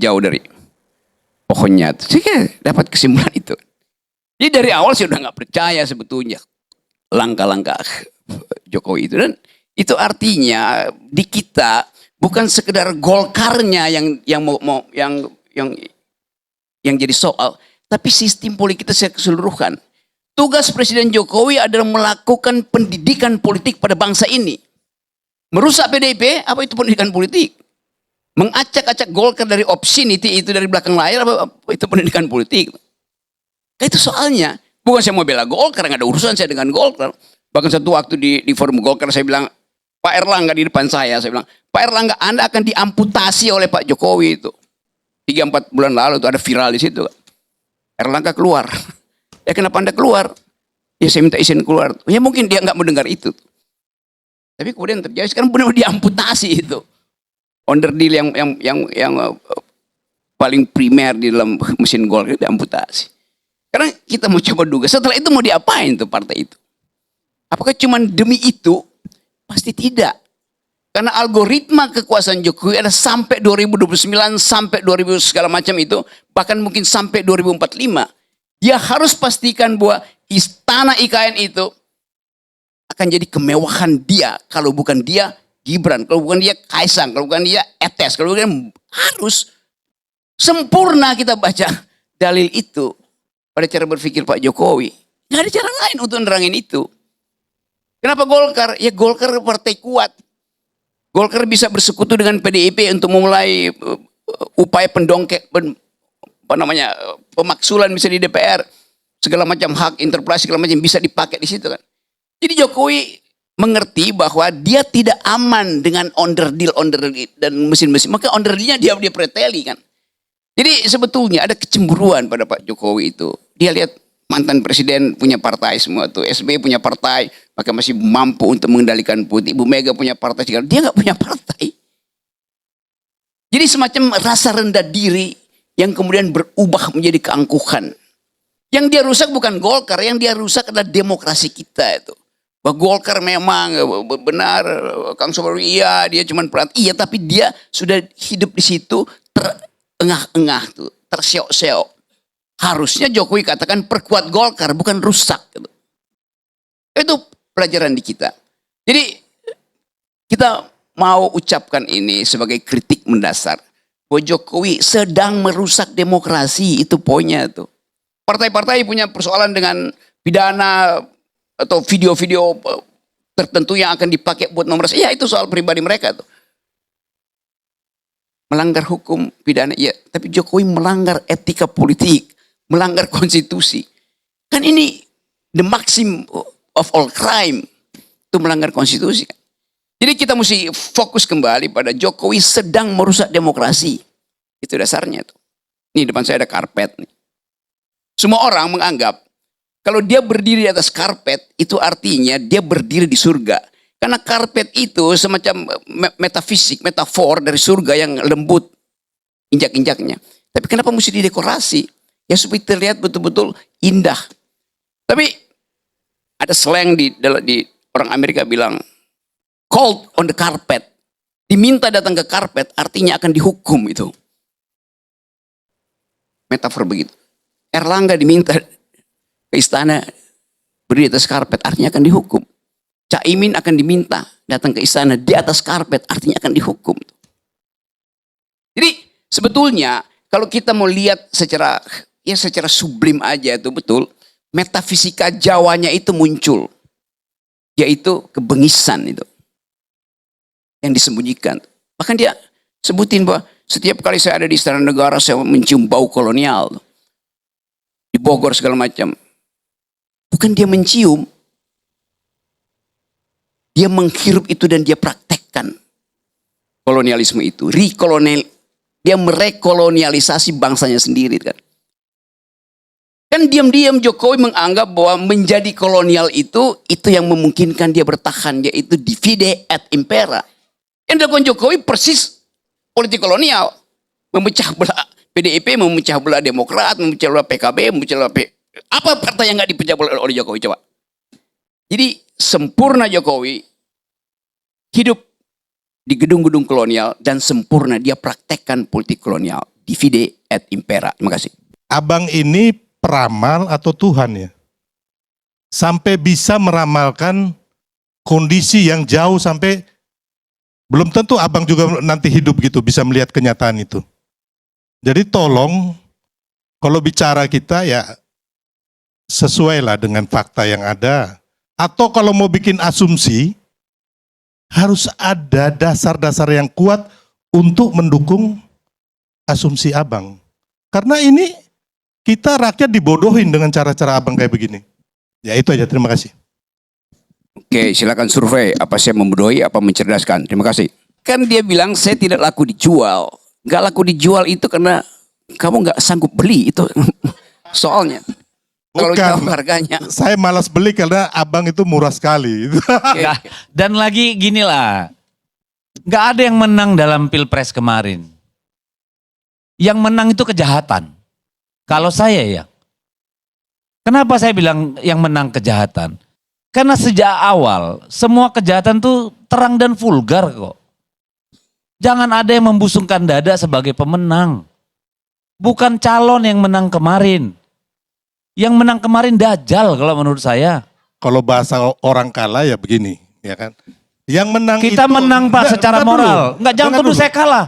jauh dari pohonnya. Saya dapat kesimpulan itu. Jadi dari awal saya udah nggak percaya sebetulnya langkah-langkah Jokowi itu, dan itu artinya di kita bukan sekedar Golkarnya yang jadi soal, tapi sistem politik kita secara keseluruhan. Tugas Presiden Jokowi adalah melakukan pendidikan politik pada bangsa ini. Merusak PDIP, apa itu pendidikan politik? Mengacak-acak Golkar dari obscenity itu dari belakang layar, apa itu pendidikan politik? Itu soalnya. Bukan saya mau bela Golkar, nggak ada urusan saya dengan Golkar. Bahkan satu waktu di forum Golkar saya bilang, Pak Erlangga di depan saya bilang, Pak Erlangga Anda akan diamputasi oleh Pak Jokowi itu. 3-4 bulan lalu itu ada viral di situ. Erlangga keluar. Ya kenapa Anda keluar? Ya saya minta izin keluar. Ya mungkin dia nggak mendengar itu. Tapi kemudian terjadi sekarang benar-benar diamputasi itu. Onderdil yang paling primer di dalam mesin Golkar diamputasi. Karena kita mau coba duga, setelah itu mau diapain tuh partai itu? Apakah cuma demi itu? Pasti tidak. Karena algoritma kekuasaan Jokowi ada sampai 2029, sampai 2000 segala macam itu, bahkan mungkin sampai 2045. Dia harus pastikan bahwa istana IKN itu akan jadi kemewahan dia. Kalau bukan dia, Gibran. Kalau bukan dia, Kaisang. Kalau bukan dia, Etes. Kalau bukan, harus sempurna kita baca dalil itu pada cara berpikir Pak Jokowi. Nggak ada cara lain untuk nerangin itu. Kenapa Golkar? Ya Golkar partai kuat. Golkar bisa bersekutu dengan PDIP untuk memulai upaya pemaksulan bisa di DPR, segala macam hak interpelasi segala macam bisa dipakai di situ kan. Jadi Jokowi mengerti bahwa dia tidak aman dengan onderdil dan mesin-mesin, maka onderdilnya dia preteli kan. Jadi sebetulnya ada kecemburuan pada Pak Jokowi itu. Dia lihat mantan presiden punya partai semua tuh, SBY punya partai, maka masih mampu untuk mengendalikan politik. Ibu Mega punya partai, dia nggak punya partai. Jadi semacam rasa rendah diri yang kemudian berubah menjadi keangkuhan. Yang dia rusak bukan Golkar, yang dia rusak adalah demokrasi kita itu. Bahwa Golkar memang benar, Kang Sobari iya, dia cuma peran, iya, tapi dia sudah hidup di situ terengah-engah tuh, terseok-seok. Harusnya Jokowi katakan perkuat Golkar, bukan rusak. Gitu. Itu pelajaran di kita. Jadi kita mau ucapkan ini sebagai kritik mendasar. Bahwa Jokowi sedang merusak demokrasi, itu poinnya tuh. Partai-partai punya persoalan dengan pidana atau video-video tertentu yang akan dipakai buat nomor. Ya itu soal pribadi mereka tuh. Melanggar hukum pidana, ya. Tapi Jokowi melanggar etika politik, melanggar konstitusi. Kan ini the maximum of all crime, itu melanggar konstitusi. Jadi kita mesti fokus kembali pada Jokowi sedang merusak demokrasi. Itu dasarnya tuh. Nih depan saya ada karpet nih. Semua orang menganggap kalau dia berdiri di atas karpet itu artinya dia berdiri di surga. Karena karpet itu semacam metafisik, metafor dari surga yang lembut injak-injaknya. Tapi kenapa mesti didekorasi? Ya supaya terlihat betul-betul indah. Tapi ada slang di orang Amerika bilang called on the carpet. Diminta datang ke karpet artinya akan dihukum itu. Metafor begitu. Erlangga diminta ke istana berdiri di atas karpet artinya akan dihukum. Caimin akan diminta datang ke istana di atas karpet artinya akan dihukum. Jadi sebetulnya kalau kita mau lihat secara sublim aja itu betul, metafisika Jawanya itu muncul, yaitu kebengisan itu yang disembunyikan. Bahkan dia sebutin bahwa setiap kali saya ada di Istana Negara saya mencium bau kolonial di Bogor segala macam. Bukan dia mencium, dia menghirup itu dan dia praktekkan kolonialisme itu. Dia merekolonialisasi bangsanya sendiri kan. Kan diam-diam Jokowi menganggap bahwa menjadi kolonial itu yang memungkinkan dia bertahan, yaitu divide et impera. Yang dilakukan Jokowi persis politik kolonial. Memecah belah PDIP, memecah belah Demokrat, memecah belah PKB, memecah belah apa partai yang nggak dipecah belah oleh Jokowi coba? Jadi sempurna Jokowi hidup di gedung-gedung kolonial dan sempurna dia praktekkan politik kolonial. divide et impera. Terima kasih. Abang ini peramal atau Tuhan ya? Sampai bisa meramalkan kondisi yang jauh sampai belum tentu abang juga nanti hidup gitu bisa melihat kenyataan itu. Jadi tolong kalau bicara kita ya sesuailah dengan fakta yang ada. Atau kalau mau bikin asumsi harus ada dasar-dasar yang kuat untuk mendukung asumsi abang. Karena ini kita rakyat dibodohin dengan cara-cara abang kayak begini. Ya itu aja, terima kasih. Oke, silakan survei. Apa saya membodohi, apa mencerdaskan? Terima kasih. Kan dia bilang saya tidak laku dijual. Gak laku dijual itu karena kamu gak sanggup beli itu. Soalnya. Kalau jauh harganya. Saya malas beli karena abang itu murah sekali. Nggak, dan lagi gini lah. Gak ada yang menang dalam Pilpres kemarin. Yang menang itu kejahatan. Kalau saya ya. Kenapa saya bilang yang menang kejahatan? Karena sejak awal semua kejahatan tuh terang dan vulgar kok. Jangan ada yang membusungkan dada sebagai pemenang. Bukan calon yang menang kemarin. Yang menang kemarin Dajjal kalau menurut saya. Kalau bahasa orang kalah ya begini, ya kan? Yang menang kita itu, menang Pak secara moral. Enggak, jangan tuduh saya kalah.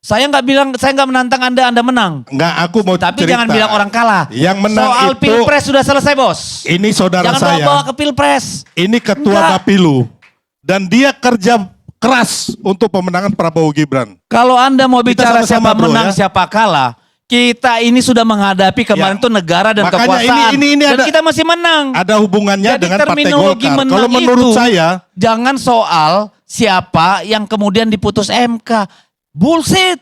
Saya nggak bilang, saya nggak menantang Anda menang. Enggak, aku mau Tapi cerita. jangan bilang orang kalah. Yang menang soal itu, Pilpres sudah selesai bos. Ini saudara jangan saya. bawa ke Pilpres. Ini ketua Bapilu. Dan dia kerja keras untuk pemenangan Prabowo Gibran. Kalau Anda mau bicara sama-sama, siapa bro, menang, ya. siapa kalah. Kita ini sudah menghadapi kemarin tuh negara dan makanya kekuasaan. ini dan ada, kita masih menang. Ada hubungannya Jadi dengan Partai terminologi Golkar. menang Kalau menurut itu, saya, jangan soal siapa yang kemudian diputus MK. Bullshit.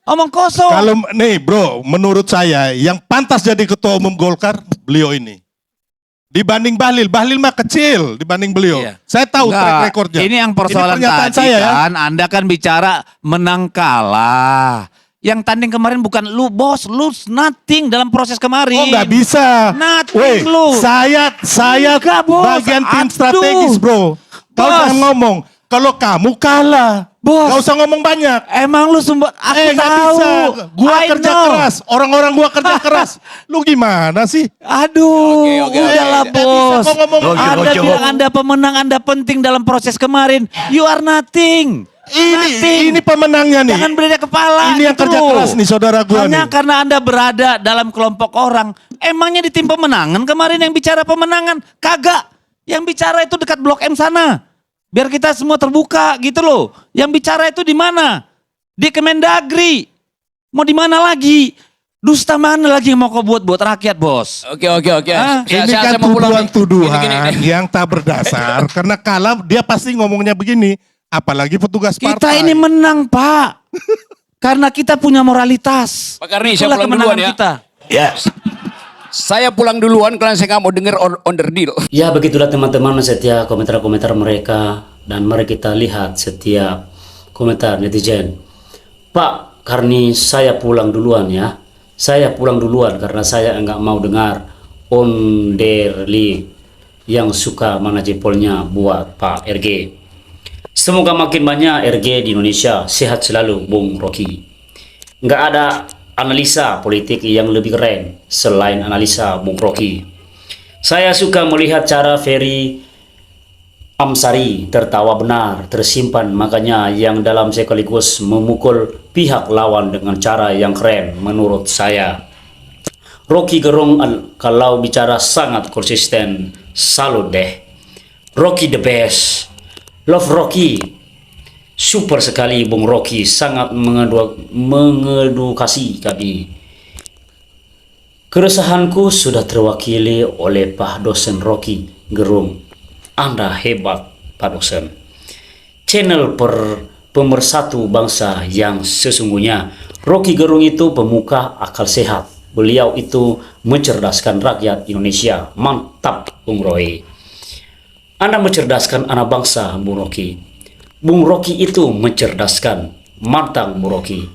Omong kosong. kalau nih bro, menurut saya yang pantas jadi ketua umum Golkar beliau ini. Dibanding Bahlil mah kecil dibanding beliau. Iya. Saya tahu Enggak, track recordnya. ini yang persoalan pernyataan tadi saya ya. kan, Anda kan bicara menang kalah. Yang tanding kemarin bukan lu bos, lu nothing dalam proses kemarin. Oh nggak bisa. Nothing lu. Saya Enggak, bos. bagian tim Aduh. strategis bro. Kau Bos. jangan ngomong. Kalau kamu kalah, Bos. gak usah ngomong banyak. Emang lu sumber, aku Nggak tahu. bisa. Gua I kerja know. keras. Orang-orang gua kerja keras. Lu gimana sih? Aduh, Oke, udahlah Nggak bisa bos. kok ngomong. Anda bilang Anda pemenang, Anda penting dalam proses kemarin. You are nothing. Nothing. Ini pemenangnya nih. Jangan beri kepala. Ini yang gitu kerja loh. keras nih saudara gua Hanya nih. karena Anda berada dalam kelompok orang. Emangnya di tim pemenangan kemarin yang bicara pemenangan? Kagak. Yang bicara itu dekat Blok M sana. Biar kita semua terbuka gitu loh. Yang bicara itu di mana? Di Kemendagri. Mau di mana lagi? Dusta mana lagi yang mau kau buat rakyat bos? Oke. Ini kan saya mau pulang nih. tuduhan-tuduhan Gini. yang tak berdasar. Karena kalah dia pasti ngomongnya begini. Apalagi petugas partai. Kita ini menang Pak. Karena kita punya moralitas. Pak Karni, saya Itulah pulang kemenangan duluan ya. kita. Ya, Saya pulang duluan karena saya nggak mau dengar onder deal. ya begitulah teman-teman setiap komentar-komentar mereka dan mari kita lihat setiap komentar netizen. Pak Karni, saya pulang duluan ya. Saya pulang duluan karena saya enggak mau dengar onderli yang suka mana jempolnya buat Pak RG. Semoga makin banyak RG di Indonesia. Sehat selalu Bung Rocky. Enggak ada analisa politik yang lebih keren selain analisa Bung Rocky. Saya suka melihat cara Ferry Amsari tertawa benar, tersimpan, makanya yang dalam sekaligus memukul pihak lawan dengan cara yang keren menurut saya. Rocky Gerung kalau bicara sangat konsisten, salut deh. Rocky the best. Love Rocky. Super sekali Bung Rocky, sangat mengedukasi kami. Keresahanku sudah terwakili oleh Pak Dosen Rocky Gerung. Anda hebat Pak Dosen. Channel pemersatu bangsa yang sesungguhnya. Rocky Gerung itu pemuka akal sehat. Beliau itu mencerdaskan rakyat Indonesia. Mantap Bung Roy. Anda mencerdaskan anak bangsa Bung Rocky. Bung Rocky itu mencerdaskan, mantap Bung Rocky.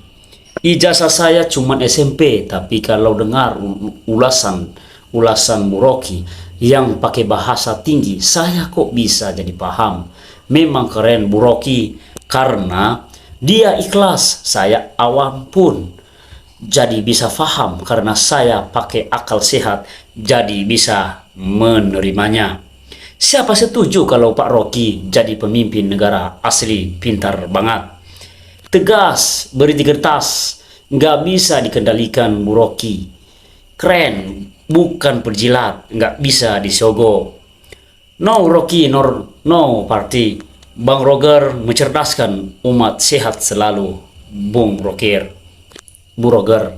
Ijazah saya cuma SMP, tapi kalau dengar ulasan Bung Rocky yang pakai bahasa tinggi, saya kok bisa jadi paham. Memang keren Bung Rocky karena dia ikhlas. Saya awam pun jadi bisa faham karena saya pakai akal sehat, jadi bisa menerimanya. Siapa setuju kalau Pak Rocky jadi pemimpin negara? Asli pintar banget. Tegas, berintegritas, nggak bisa dikendalikan Bu Rocky. Keren, bukan perjilat, nggak bisa disogok. No Rocky, no party. Bang Roger mencerdaskan umat, sehat selalu. Bung Rocker, Bu Roger.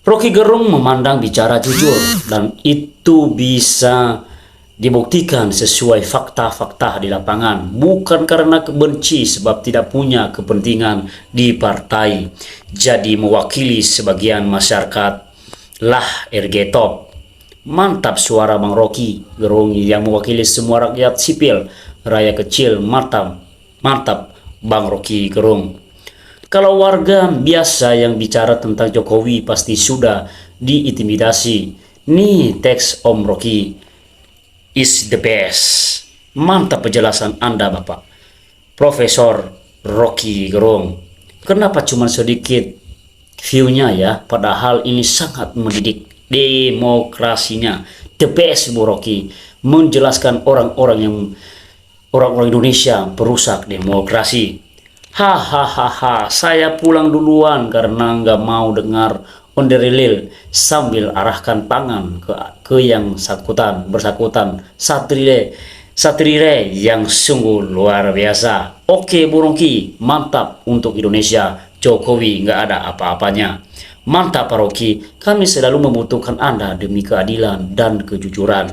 Rocky Gerung memandang bicara jujur dan itu bisa dibuktikan sesuai fakta-fakta di lapangan, bukan karena kebenci sebab tidak punya kepentingan di partai, jadi mewakili sebagian masyarakat lah RG top. Mantap suara Bang Rocky Gerung yang mewakili semua rakyat sipil, rakyat kecil. Mantap Bang Rocky Gerung. Kalau warga biasa yang bicara tentang Jokowi pasti sudah diintimidasi. Nih teks Om Rocky is the best. Mantap penjelasan Anda Bapak Profesor Rocky Gerung. Kenapa cuma sedikit view-nya ya, padahal ini sangat mendidik demokrasinya. The best Bu Rocky menjelaskan orang-orang Indonesia perusak demokrasi. Hahaha, saya pulang duluan karena nggak mau dengar onderilil sambil arahkan tangan ke yang bersangkutan. Satire yang sungguh luar biasa. Oke Bu Rocky, mantap untuk Indonesia. Jokowi nggak ada apa-apanya. Mantap Pak Rocky, kami selalu membutuhkan Anda demi keadilan dan kejujuran.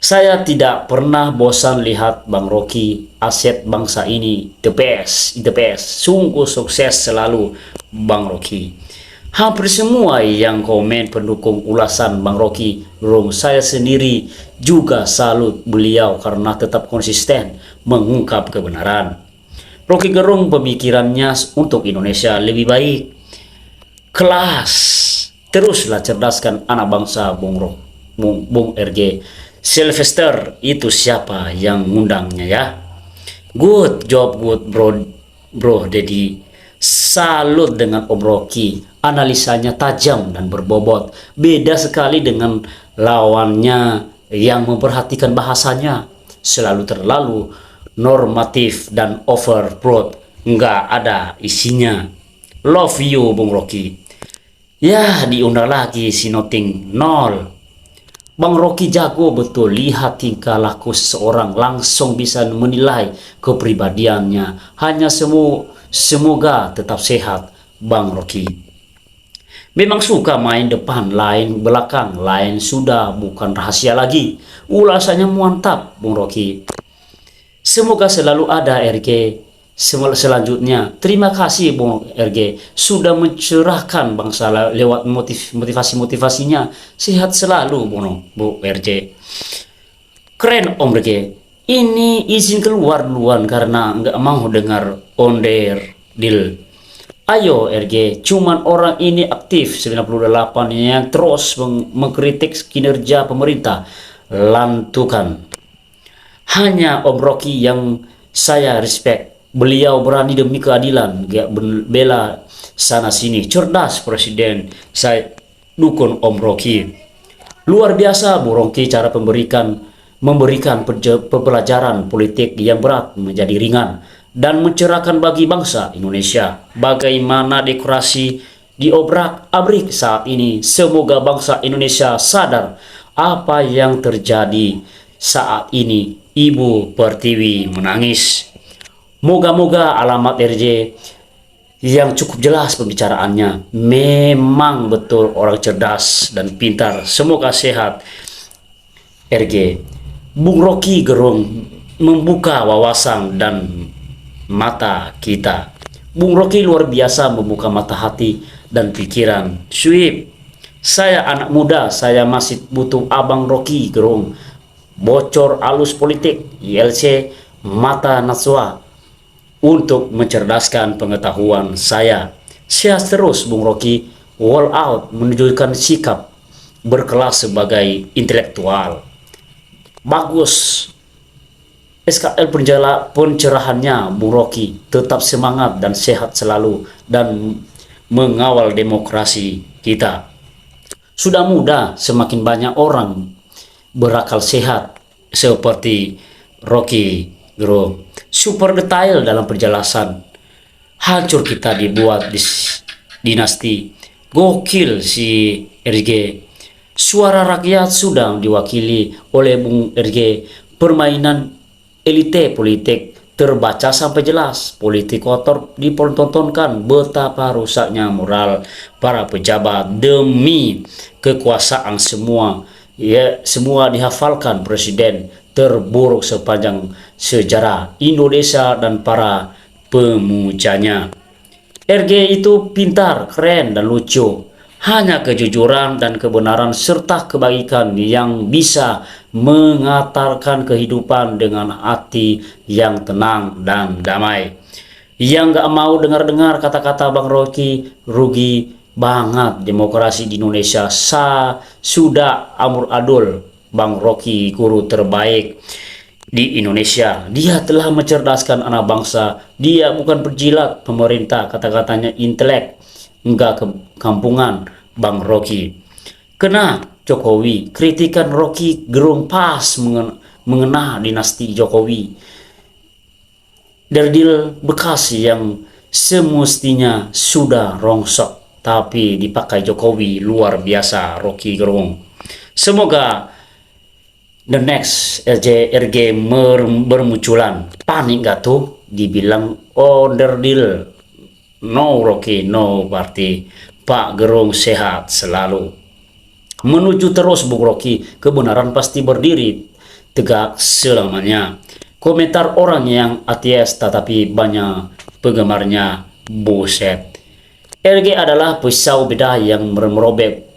Saya tidak pernah bosan lihat Bang Rocky, aset bangsa ini the best, sungguh sukses selalu Bang Rocky. Hampir semua yang komen pendukung ulasan Bang Rocky Gerung, saya sendiri juga salut beliau karena tetap konsisten mengungkap kebenaran. Rocky Gerung pemikirannya untuk Indonesia lebih baik. Kelas, teruslah cerdaskan anak bangsa Bung RG. Sylvester itu siapa yang ngundangnya ya? Good job bro Dedi. Salut dengan Om Rocky, analisanya tajam dan berbobot. Beda sekali dengan lawannya yang memperhatikan bahasanya, selalu terlalu normatif dan overbroad, nggak ada isinya. Love you Bung Rocky. Ya diundang lagi si Noting nol. Bang Rocky jago betul, lihat tingkah laku seseorang langsung bisa menilai kepribadiannya. Hanya semoga tetap sehat Bang Rocky. Memang suka main depan, lain belakang, lain sudah bukan rahasia lagi. Ulasannya mantap Bung Rocky. Semoga selalu ada RG selanjutnya. Terima kasih Bung RG sudah mencerahkan bangsa lewat motivasinya. Sehat selalu Bu RG. Keren Om RG. Ini izin keluar duluan karena nggak mau dengar onder deal. Ayo RG, cuman orang ini aktif 98 yang terus mengkritik kinerja pemerintah. Lantukan. Hanya Om Rocky yang saya respect. Beliau berani demi keadilan, gak bela sana sini. Cerdas Presiden. Saya dukung Om Rocky. Luar biasa Bu Rocky cara memberikan pembelajaran politik yang berat menjadi ringan dan mencerahkan bagi bangsa Indonesia. Bagaimana dekorasi diobrak-abrik saat ini. Semoga bangsa Indonesia sadar apa yang terjadi saat ini. Ibu Pertiwi menangis. Moga-moga alamat RJ yang cukup jelas pembicaraannya. Memang betul orang cerdas dan pintar. Semoga sehat RG. Bung Rocky Gerung membuka wawasan dan mata kita. Bung Rocky luar biasa membuka mata hati dan pikiran. Sweep. Saya anak muda, saya masih butuh Abang Rocky Gerung. Bocor alus politik, ILC, mata Natsua. Untuk mencerdaskan pengetahuan saya. Sehat terus Bung Rocky, wall out menunjukkan sikap berkelas sebagai intelektual. Bagus. SKL pencerahannya Bung Rocky, tetap semangat dan sehat selalu dan mengawal demokrasi kita. Sudah mudah semakin banyak orang berakal sehat seperti Rocky Gerung. Super detail dalam penjelasan. Hancur kita dibuat dinasti. Gokil si RG. Suara rakyat sudah diwakili oleh Bung RG. Permainan elite politik terbaca sampai jelas. Politik kotor dipertontonkan, betapa rusaknya moral para pejabat demi kekuasaan semua. Ya, semua dihafalkan presiden terburuk sepanjang sejarah Indonesia dan para pemujanya. RG itu pintar, keren, dan lucu. Hanya kejujuran dan kebenaran serta kebaikan yang bisa mengantarkan kehidupan dengan hati yang tenang dan damai. Yang gak mau dengar-dengar kata-kata Bang Rocky, rugi banget demokrasi di Indonesia. Sudah amur adul Bang Rocky, guru terbaik di Indonesia. Dia telah mencerdaskan anak bangsa. Dia bukan penjilat pemerintah, kata-katanya intelek, enggak kampungan Bang Rocky. Kena Jokowi, kritikan Rocky Gerung pas mengena dinasti Jokowi. Derdil bekas yang semestinya sudah rongsok, tapi dipakai Jokowi luar biasa Rocky Gerung. Semoga the next RG bermunculan. Panik gak tuh dibilang derdil. No Rocky, no berarti Pak Gerung sehat selalu. Menuju terus Bung Rocky, kebenaran pasti berdiri tegak selamanya. Komentar orang yang ateis tetapi banyak penggemarnya, buset. RG adalah pisau bedah yang merobek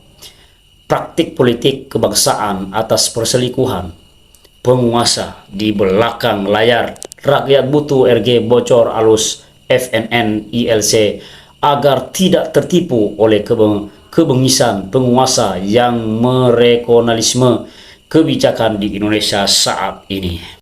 praktik politik kebangsaan atas perselingkuhan penguasa di belakang layar. Rakyat butuh RG bocor alus FNN ILC agar tidak tertipu oleh kebengisan penguasa yang merekonalisme kebijakan di Indonesia saat ini.